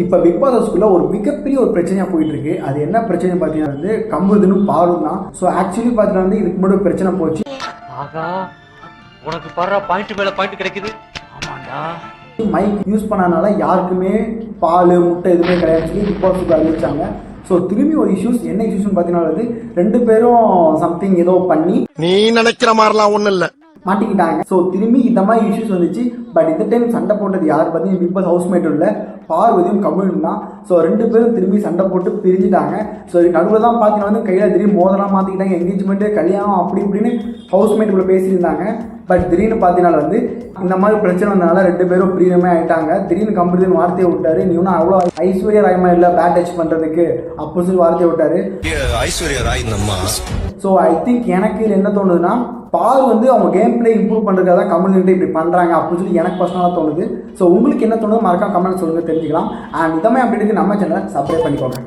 இப்போ big pass ஹவுஸ்க்குள்ள ஒரு மிகப்பெரிய ஒரு பிரச்சனையாக போயிட்டு இருக்கு. அது என்ன பிரச்சனை பார்த்தீங்கன்னா வந்து கம்புதுன்னு பாரும் தான். ஸோ ஆக்சுவலி பார்த்தீங்கன்னா வந்து இதுக்கு முன்னாடி ஒரு பிரச்சனை போச்சு. ஆகா, உனக்கு பாரு பாயிண்ட் மேல பாயிண்ட் கிடைக்குது. ஆமாண்டா, மைக் யூஸ் பண்ணனால யாருக்குமே பால் முட்டை எதுவுமே கிடையாது சொல்லி பிக் பாஸுக்கு அறிவிச்சாங்க. ஸோ திரும்பி ஒரு இஷ்யூஸ், என்ன இஷ்யூஸ்னு பார்த்தீங்கன்னா வந்து 2 பேரும் சம்திங் ஏதோ பண்ணி நீ நினைக்கிற மாதிரிலாம் ஒன்றும் இல்லை மாட்டிக்கிட்டாங்க. ஸோ திரும்பி இந்த மாதிரி இஷ்யூஸ் வந்துச்சு. பட் இந்த டைம் சண்டை போட்டது யார் பார்த்தீங்கன்னா பிக் பாஸ் ஹவுஸ்மேட் இல்லை, பார்வதியும் கமலும் தான். ஸோ 2 பேரும் திரும்பி சண்டை போட்டு பிரிஞ்சுட்டாங்க. ஸோ நடுவில் தான் பார்த்தீங்கன்னா வந்து கையில் திடீர்னு மோதலாம் மாற்றிக்கிட்டாங்க, என்கேஜ்மெண்ட்டு கல்யாணம் அப்படி இப்படின்னு ஹவுஸ்மேட் கூட பேசியிருந்தாங்க. பட் திடீர்னு பார்த்தீங்கன்னா வந்து இந்த மாதிரி பிரச்சனை வந்தனால 2 பேரும் பிரியமே ஆகிட்டாங்க. திடீர்னு கம்பெனி வார்த்தையை விட்டாரு, நீ ஒன்றும் அவ்வளோ ஐஸ்வர்யா ராயமா இல்லை பேட் டச் பண்ணுறதுக்கு அப்போ சொல்லி வார்த்தையை விட்டாரு ஐஸ்வர்யா ராய் நம்மா. ஸோ ஐ திங்க் எனக்கு இது என்ன தோணுதுன்னா, பார் வந்து அவங்க கேம் பிளே இம்ப்ரூவ் பண்ணுறதுக்காக தான் கமெண்ட்கிட்ட இப்படி பண்ணுறாங்க அப்படின்னு சொல்லி எனக்கு பர்சனலாக தோணுது. ஸோ உங்களுக்கு என்ன தோணுது மறக்காம கமெண்ட் சொல்லுங்கள், தெரிஞ்சுக்கலாம். அண்ட் இதமே அப்படின்ட்டு நம்ம சேனலை சப்ஸ்கிரைப் பண்ணிக்கோங்க.